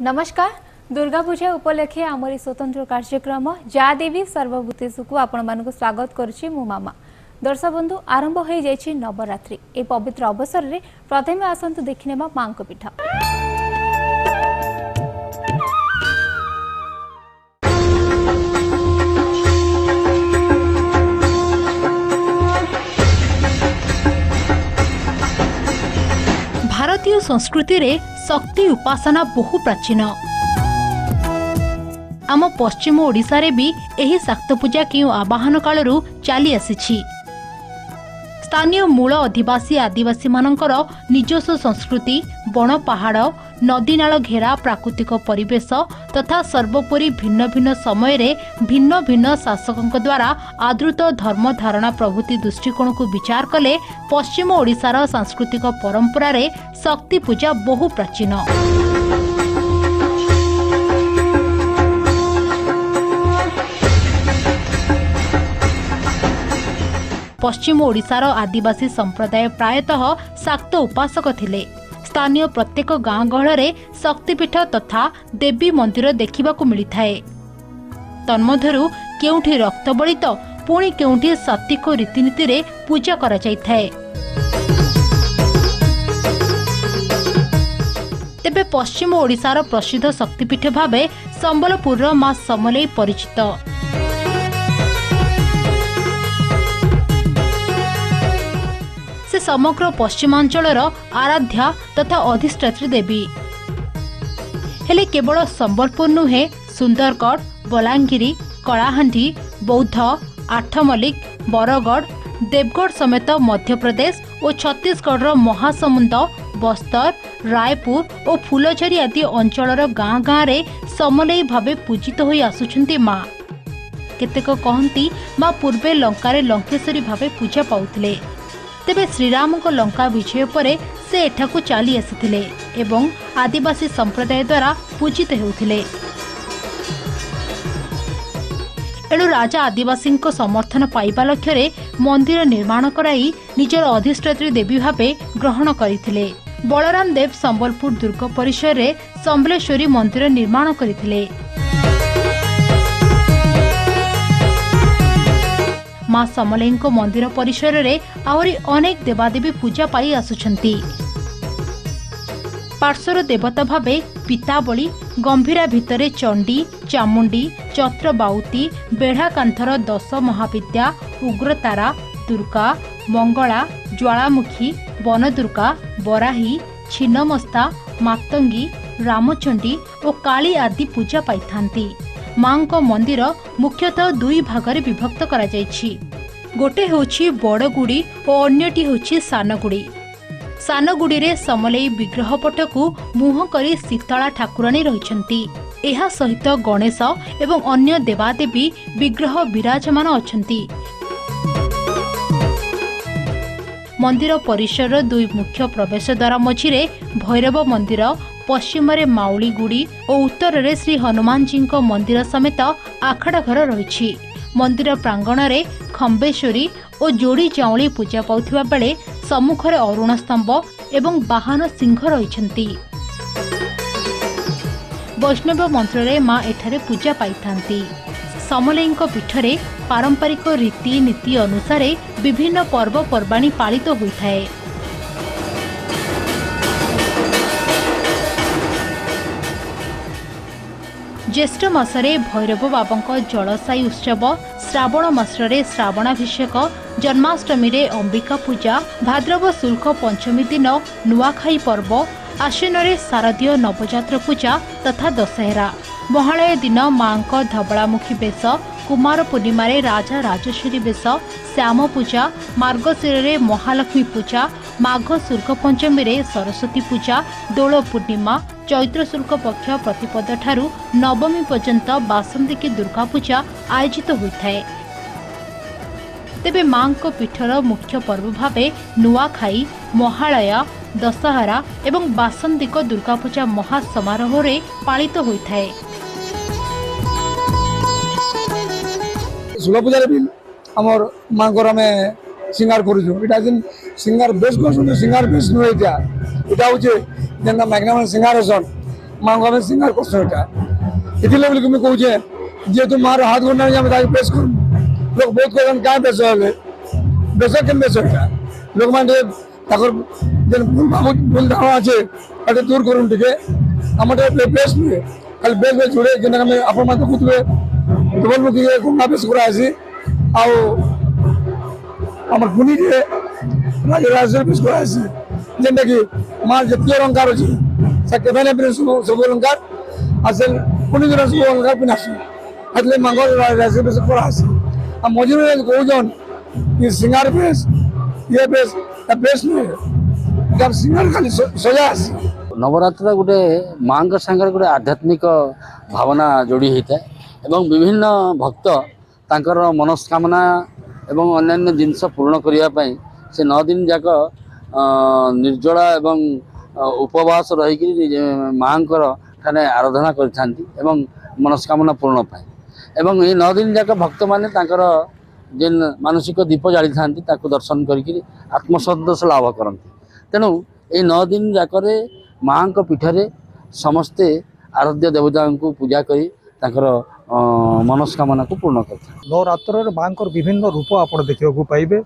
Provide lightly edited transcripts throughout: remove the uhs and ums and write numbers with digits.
नमस्कार। दुर्गा पूजा उपलक्षे आमरी स्वतंत्र कार्यक्रम जा देवी सर्वभूतेषु को आपण मानक स्वागत करुछि मु मामा। दर्शक बंधु आरंभ हो जाइछि नवरात्रि। ए पवित्र अवसर रे प्रथमे आसंतु देखिनेबा मां को पीठ। भारतीय संस्कृति रे शक्ति उपासना बहु प्राचीन। आम पश्चिम ओडिशा रे भी एही शाक्त पूजा केउ आवाहन कालरू चली आसीछि। स्थानीय मूल अधिवासी आदिवासी मानकर निजस्व संस्कृति, बण पहाड़, नदी नाल घेरा प्राकृतिक परिवेश तथा सर्वोपरि भिन्न भिन्न समय रे भिन्न भिन्न शासकों द्वारा आदृत धर्म धारणा प्रभृति दृष्टिकोण को विचार कले पश्चिम ओडिशार सांस्कृतिक परंपरा रे शक्ति पूजा बहु प्राचीन। पश्चिम ओडिशार आदिवासी संप्रदाय प्रायतः शाक्त उपासक थिले। स्थानीय प्रत्येक गाँ गहଳରେ शक्तिपीठ तथा देवी मंदिर देखिबाकू मिलिथाए। तन्मध्यरु केउठी रक्त बळी तो पुणी केउठी सात्विक रीतिनीति रे पूजा करा जायथाए। तेबे पश्चिम ओडिशार प्रसिद्ध शक्तिपीठ भावे संबलपुरर मां समलेई परिचित। से समग्र पश्चिमांचलर आराध्या तथा अधिष्ठात्री देवी। हेले केवल संबलपुर नुहे, सुंदरगढ़, बलांगीर, कलाहांडी, बौद्ध, आठमल्लिक, बरगढ़, देवगढ़ समेत मध्य प्रदेश और छत्तीसगढ़ महासमुंद, बस्तर, रायपुर और फूलझरी आदि अंचलर गाँ गाँ रे समलेई भावे पूजित होई आसुछंती माँ। केतेक कहंती माँ पूर्वे लंकारे लंकेश्वरी भावे पूजा पाउथिले। तेबे श्रीराम को लंका विजय परे से एठाकू चली आसीथिले एवं आदिवासी संप्रदाय द्वारा पूजित हेउथिले। एणु राजा आदिवासी समर्थन पाइबा लक्ष्य मंदिर निर्माण कराई निजर अधिष्ठात्री देवी भावे ग्रहण करथिले। बलराम देव संबलपुर दुर्ग परिसर रे संबलेश्वरी मंदिर निर्माण करथिले। मां समलेई मंदिर परिसर रे आहरी अनेक देवादेवी पूजा पाई आसुछंती। पार्श्वर देवता भावे पिताबली, गंभीरा भितरे चंडी, चामुंडी, चत्रबाउती, बेढ़ा कांथर 10 महाविद्या, उग्रतारा, दुर्गा, मंगला, ज्वालामुखी, वनदुर्गा, बराही, छिन्नमस्ता, मातंगी, रामचंडी और काली आदि पूजा पाई। मां को मंदिर मुख्यतः दुई भागरे विभक्त करा जायछि। गोटे होछि बड़गुड़ी और अन्यटी होछि सानगुड़ी। सानगुड़ी रे समलेई विग्रह पटकू मुह करी शीतला ठाकुराणी रहिछंती। एहा सहित गणेश एवं अन्य देवादेवी विग्रह विराजमान अछंती। मंदिर परिसर दुई मुख्य प्रवेश द्वार मझिरे भैरव मंदिर, पश्चिम रे माउली गुड़ी और उत्तर रे श्री हनुमान जी को मंदिर समेत आखड़ा घर रही। मंदिर प्रांगण रे खंबेश्वरी और जोड़ी चाउली पूजा पाउथिबा बेले सम्मुखरे अरुण स्तंभ एवं वाहन सिंह रहिछंती। वैष्णव मंत्र रे मां एठारे पूजा पाइथांती। समलेई पीठरे पारंपरिक रीति नीति अनुसार विभिन्न पर्व पर्वाणी पालित होइथाए। ज्येष्ठ मासरे भैरव बाबा जलसाई उत्सव, श्रावण मासरे श्रावणाभिषेक, जन्माष्टमी रे अंबिका पूजा, भाद्रव शुल्क पंचमी दिन नुआखाई पर्व, आश्विन रे शारदीय नवजात्र पूजा तथा दशहरा, महालय दिन मां को धवलामुखी बेश, कुमार पूर्णिमा रे राजा राजेश्वरी बेश, श्याम पूजा, मार्गशीर रे महालक्ष्मी पूजा, माघ शुल्क पंचमी रे सरस्वती पूजा, दोल पूर्णिमा, चैत्र शुल्क पक्ष प्रतिपद ठारू नवमी पर्यंत बासंती की दुर्गा पूजा आयोजित होइथाए। तेबे मां को पीठर मुख्य पर्व भावे नुआखाई, महालय, दशहरा एवं बासंती को दुर्गा पूजा महासमारोह रे पालित होइथाए। सुला पूजा भी हमर मां को हमें सिंगार करूछु। इटा जिन सिंगार बेस को सिंगार बेस नुइटा इटा होचे जेना मैग्नाम सिंगार सन माँ को आम सिंगार कर इतने बोल मुझे कहे जेहेतु मार हाथ गंडा आम बेस कर लोग बहुत कहते क्या बेस बेस के बेस लोक मैंने भूल धारणा अच्छे दूर करूँ टे आम बेस नुहे खाली बेस बेस जोड़े कि आपण मैंने देखुए डबलमुखी गंगा बेस करासी आम पुनी राजराजेश्वर बेस करासी जेनटा कि माँ जितने अलंकार अच्छे से केवे सब अलंकार आ से पुनी दिन सब अलंकार पिनासु एटले माँ राजराजेश्वर बेस करासी आ मझे कौन कि सिंगार बेस ये बेस बेस नुहे सिंगार खाली सजा आसी नवरात्र गोटे माँ सांगे गोटे आध्यात्मिक भावना जोड़ी होता है एवं विभिन्न भक्त तांकर मनस्कामना एवं अन्यान्य जिनस पूर्ण करने से 9 दिन जाक निर्जला एवं उपवास रहीकि माँ ठाने आराधना करथांती एवं मनस्कामना पूर्ण पाए एवं ये 9 दिन जाक भक्त माने तांकर जेन मानसिक दीप जाली थांती ताको दर्शन करिकि आत्मसंतोष लाभ करती तेणु ये 9 दिन जाकरे माँ को पीठरे समस्ते आराध्य देवता को पूजा करी तांकर मनस्कामना को पूर्ण करते नवरात्र माँ विभिन्न रूप आप देखा पाइबे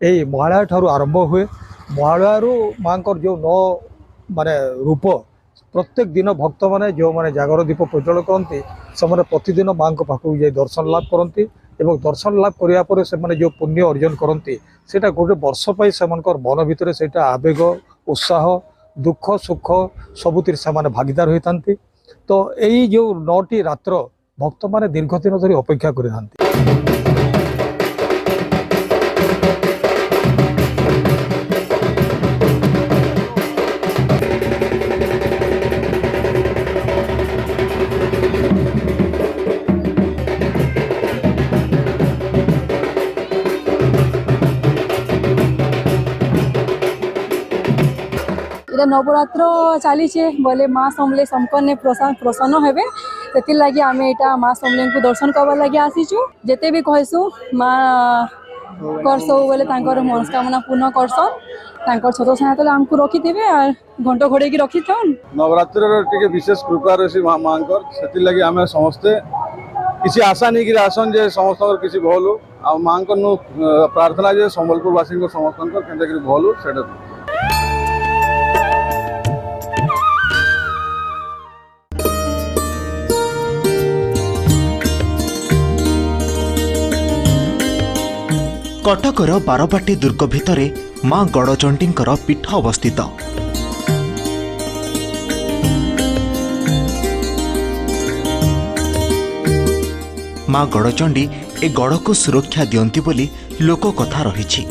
यही महालया ठारू आरंभ हुए महालयु माँ जो 9 माने रूप प्रत्येक दिन भक्त माने जो माने जागर दीप प्रज्वल करती से प्रतिदिन माँ को पाखक जाए दर्शन लाभ करती एवं दर्शन लाभ करिया परे से माने जो पुण्य अर्जन करती सेटा गोटे वर्ष पाई से मन भितर से आवेग उत्साह दुख सुख सबुतिर से भागीदार होता तो यही जो 9टी रात्र भक्त माने दीर्घ दिन धरी अपेक्षा कर नवरात्र चली बोले माँ समले समकने प्रसन्न हेबे से लगी आम यहाँ माँ समले को दर्शन करवा लगे आसीचु जिते भी कहसु माँ कर सब बोले मनस्कामना पूर्ण करसन छोट सात आमको रखी थे घंट घोड़े की रखी था नवरात्र टे विशेष कृपा रही माँ से लगी आम समस्ते किसी आशा नहीं कि आसन जे समस्त किसी भल हो माँ प्रार्थना जे संबलपुरवासी समस्त के भल हो से कटकर बारबाटी दुर्ग भितरे माँ गड़चंडींकर पीठ अवस्थित माँ गड़चंडी ए गड़ को सुरक्षा दियंती बोली लोक कथा रही।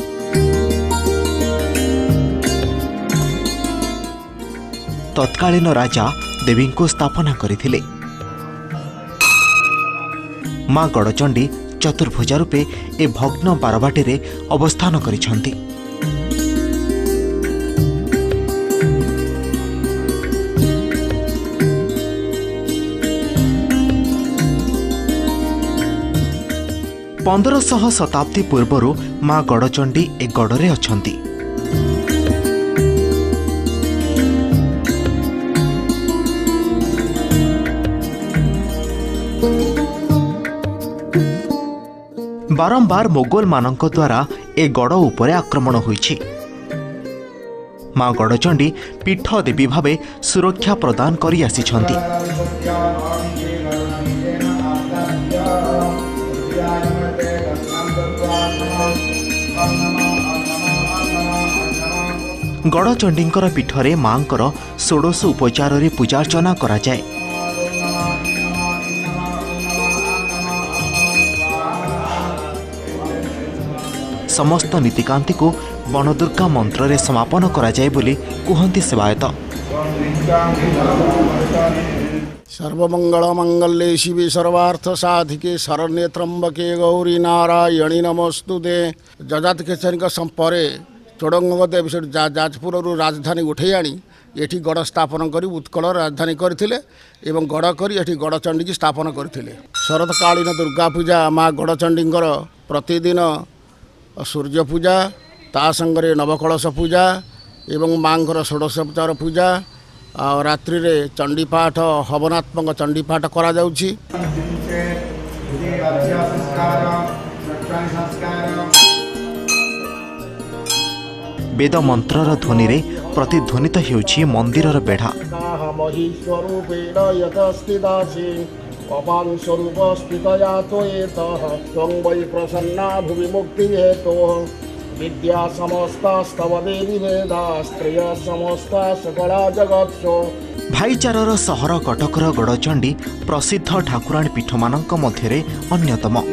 तत्कालीन राजा देवी को स्थापना करथिले। माँ गड़चंडी चतुर्भुजा रूपे ए भग्न बारबाटी रे अवस्थान करिछंती। पंद्रह शताब्दी पूर्वरु माँ गड़चंडी ए गड़रे अछंती। बारंबार मोगल मानक द्वारा ए गड़ उपरे आक्रमण होइछि। माँ गड़चंडी पीठ देवी भावे सुरक्षा प्रदान करि आसिछंती। गड़चंडींकर पीठरे मांकर 16 उपचार रे पूजार्चना करा जाए। समस्त नीतिकांति को वनदुर्गा मंत्र रे समापन करा जाए बोली कुहंती सेवायत। सर्वमंगल मंगल्ये शिवे सर्वार्थ साधिके शरण्ये त्र्यंबके गौरी नारायणी नमस्तुते। जजात केसरी संपरे चोड़ंग देव जाजपुर राजधानी उठे आनी ये गड़ स्थापन कर उत्कल राजधानी करथिले एवं गड़ कर ये गड़चंडी की स्थापन करथिले। शरतकालीन दुर्गा पूजा माँ गड़चंडींकर प्रतिदिन सूर्य पूजा ता संगरे नवकलश पूजा एवं माँकर षोडशोपचार पूजा रात्रि रे चंडीपाठ हवनात्मक चंडीपाठ करा जाउछि। वेद मंत्रर ध्वनि रे प्रतिध्वनित हेउछि मंदिरर बेढ़ा। पवन स्वरूप स्थितया त्वयेतः त्वं वै प्रसन्ना भुवि मुक्ति हेतोः विद्या समस्तास्तव देवी वेदास्त्रय समस्ता सकला जगत्सु। भाईचारार सहर कटकर गड़चंडी प्रसिद्ध ठाकुराणी पीठ मानक मध्यरे अन्यतम।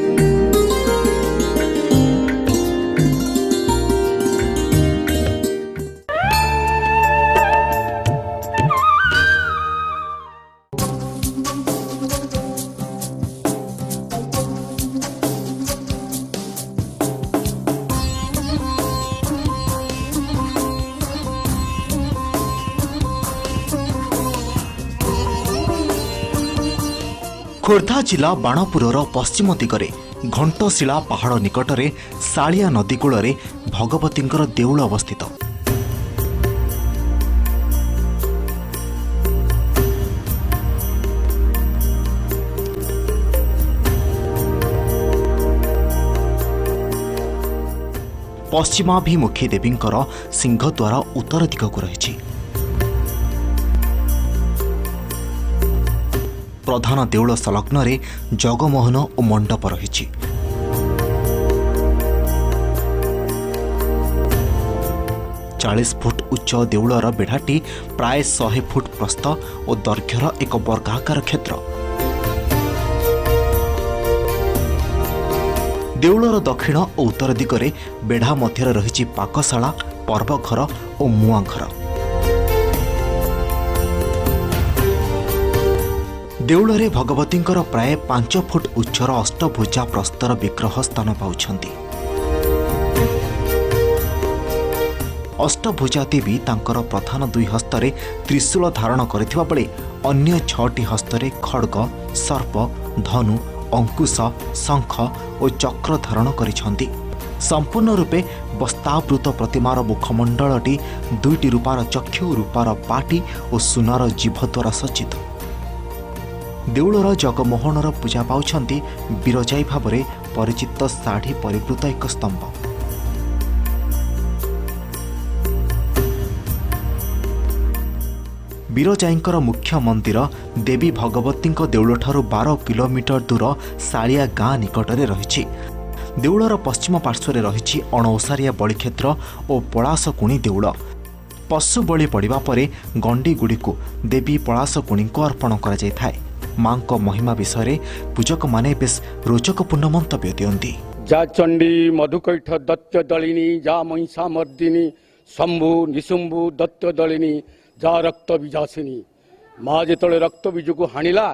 खोर्धा जिला बाणपुरर पश्चिम दिगरे घंटशिला पहाड़ निकटरे सालिया नदी कूଳରେ भगवतींकर देउळ अवस्थित। पश्चिमाभिमुखी देवींकर सिंहद्वार उत्तर दिगकु रहिछि। प्रधान देउळ संलग्न जगमोहन और मंडप रही। 40 फुट उच्च देउळर बेढ़ाटी प्राय 100 फुट प्रस्थ और दैर्घ्यर एक वर्गाकार क्षेत्र। देउळर दक्षिण और उत्तर दिगरे बेढ़ा मध्य रही पाकशाला, पर्वघर और मुआघर। देउଳରେ भगवतींकर प्राय 5 फुट उच्चर अष्टभुजा प्रस्तर विग्रह स्थान पाउछंती। अष्टभुजा देवी तांकर प्रधान 2 हस्तरे त्रिशूल धारण करथिबा बेले अन्य 6टी हस्तरे खड्ग, सर्प, धनु, अंकुश, शंख और चक्र धारण करिछंती। संपूर्ण रूपे वस्त्रावृत प्रतिमार मुखमंडलटी 2टी रूपार चक्षु, रूपार पाटी और सुनार जीभ द्वारा सज्जित। देउळर जगमोहनर पूजा पाउछंती बिरजाई भावरे परिचित साढ़ी परिवृत एक स्तंभ। बिरजाईंकर मुख्य मंदिर देवी भगवतींक देउळठारु 12 किलोमीटर दूर सालिया गाँ निकटरे रहिछि। देउळर पश्चिम पार्श्वरे रहिछि अणओसारिया बलिक्षेत्र और पलासकुणी देउळ। पशु बलि पड़िबा परे गंडीगुड़ीकु देवी पलासकुणीको अर्पण करा जायथाय। मां को महिमा विषय पूजक माने बेस रोचकपूर्ण मंतव्य दियंती। जा चंडी मधुकैठ दत्त दलिनी, जा महिषा मर्दिनी, शंभु निशुंभु दत्त दलिनी, जा रक्त बीजासिनी। माँ जेतले रक्त बीज को हाणिला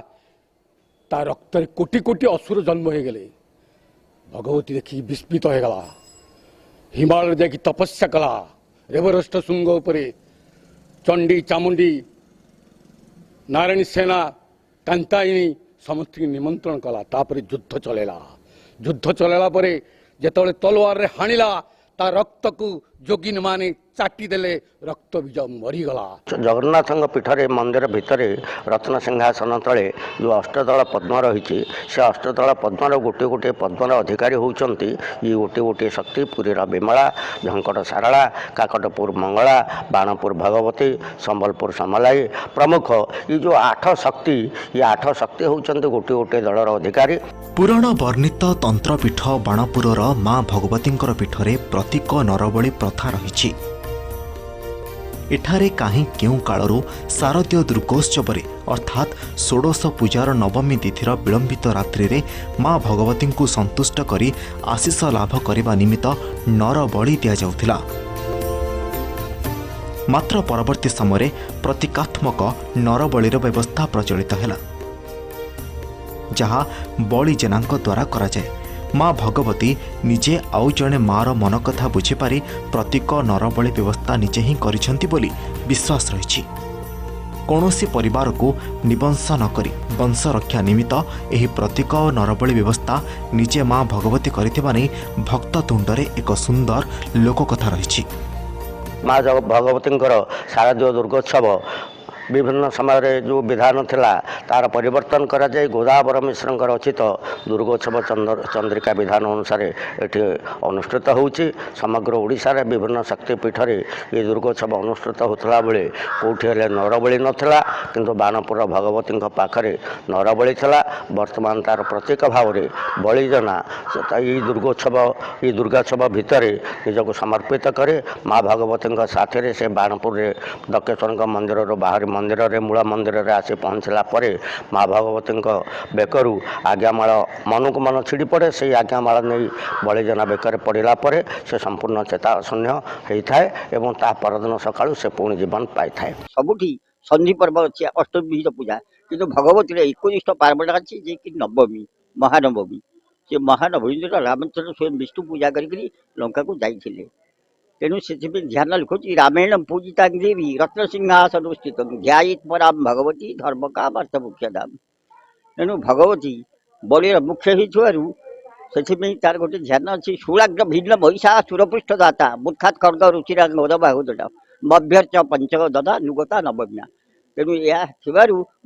ता रक्त कोटि कोटि असुर जन्म हो गले। भगवती देखी विस्मित हो गला। हिमालय जाकि तपस्या कला। एवरेस्ट शृंग उपरे चंडी, चामुंडी, नारायणी सेना, कांतायिनी समस्त निमंत्रण कला। तापरे युद्ध चलेला। युद्ध चलेला परे जेतले तलवार रे हाणिला ता रक्त को जोगिन माने चाटी देले, रक्त बीज मरीगला। जगन्नाथ पीठरे मंदिर भितर रत्न सिंहासन तले जो अष्टदल पद्म रही से अष्टदल पद्मर गोटे गोटे पद्मर अधिकारी होती ये गोटे गोटे शक्ति। पुरीर विमला, झंकट सारला, काकटपुर मंगला, बाणपुर भगवती, संबलपुर समलाई प्रमुख ये जो 8 शक्ति, ये 8 शक्ति होती गोटे गोटे दलर अधिकारी। पुराण वर्णित तंत्रपीठ बाणपुरर मां भगवतींकर पीठरे प्रतीक नरबली प्रथा रही। एठारे काहीं केउ कालरू शारदीय दुर्गोत्सवरे अर्थात षोडश पूजार नवमी तिथिर विलंबित रात्रि रे मां भगवती को संतुष्ट करी आशीष लाभ करने निमित्त नर बलि दिया जाउथिला। मात्र परवर्ती समय प्रतीकात्मक नरबलिर व्यवस्था प्रचलित है, जहाँ बलि जेनांक द्वारा करा जाए। मां भगवती निजे आउ जड़े मार मन कथा बुझीपारी प्रतीक नरबली व्यवस्था निजे ही करिसेंती बोली विश्वास रही। कौनसी परिवार को निबंश न करी वंश रक्षा निमित्त एही प्रतीक नरबली व्यवस्था निजे मां भगवती करिथिबा नै भक्त तुंडरे एक सुंदर लोककथा रही। माँ भगवती शारदीय दुर्गोत्सव विभिन्न समय जो विधान थिला तार परिवर्तन करा जाए गोदावर मिश्र रचित दुर्गोत्सव चंद्रिका विधान अनुसार ये अनुष्ठित होउची समग्र ओडिशा रे विभिन्न शक्तिपीठ रे ये दुर्गोत्सव अनुष्ठित होतला बेले कोठी हेले नरबली नथिला किंतु बाणपुर भगवती पाखरे नरबली थिला वर्तमान तार प्रतीक भाव रे बलिजना ये दुर्गोत्सव भितर निजको समर्पित करे माँ भगवती साथी रे से बाणपुर रे दक्षेश्वर मंदिर बाहरी मंदिर रे मूल मंदिर रे आसी पहुँचला परे माँ भगवती बेकरू आज्ञामाल मन को मन छिड़ी पड़े से आज्ञामाल नहीं बलिजना बेकर पड़ा पर से संपूर्ण चेता शून्य होता है एवं ता परदिन सकाळु से पुणी जीवन पाई थाए। सबुठी सन्धि पर्व अच्छी अष्टमी पूजा किंतु भगवती 21 पार्वण अच्छी जे कि नवमी महानवमी से महानवमी दिन रामचंद्र स्वयं विष्णु पूजा करी लंका को जाइए तेणु से ध्यान लिखुची रामेण पूजिता देवी रत्न सिंहासन स्थित ध्यायित पराम भगवती धर्म का अर्थ मुख्य धाम तेणु भगवती बलिर मुख्य ही तार गोटे ध्यान अच्छी शूलाग्र भिन्न महिषा सुरपृष्ठ दाता मुखात खर्ग रुचिरा गोद बाहुदा मभ्यर्च पंचक ददा नुगता नवम्या तेणु यह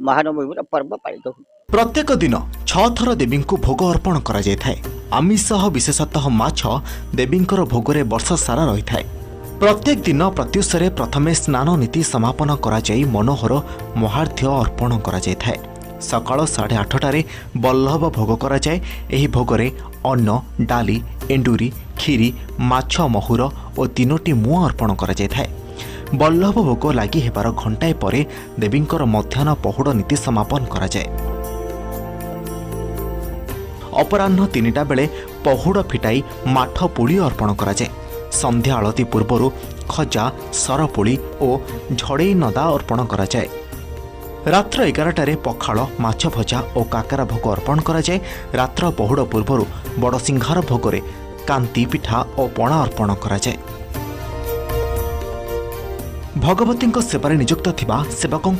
महानवमी पर्व पालित हो। प्रत्येक दिन 6 थर देवी भोग अर्पण करा जायथाय। आमिष विशेषतः माछ देवींकर भोगरे वर्ष सारा रही थाए। प्रत्येक दिन प्रत्युषरे प्रथमे स्नान नीति समापन करा जाई मनोहर महार्घ्य अर्पण करा जायथाय। सकाळ 8:30 बल्लभ भोग करा जाए। एही भोगरे अन्न डाली एंडुरी खीरी माछ महुर और 3टी मुआ अर्पण करा जायथाय। बल्लभ भोग लगी हेबार घंटाए परे देवींकर मध्याह्न पहुड़ नीति समापन करा जाए। अपराह्न 3टा बेले पहुड़ फिटाई माठ पुली अर्पण करा जाए। संध्या आलती पूर्व खजा सरपुली और झड़ई नदा अर्पण करा जाए। रात्र 11टारे पखाड़ माछ भजा और काकरा भोग अर्पण करा जाए। रात्र पहुड़ पूर्व बड़ सिंहार भोगरे कांति पिठा और पणा अर्पण करा जाए। भगवती सेवारे नियुक्त थिबा सेवकों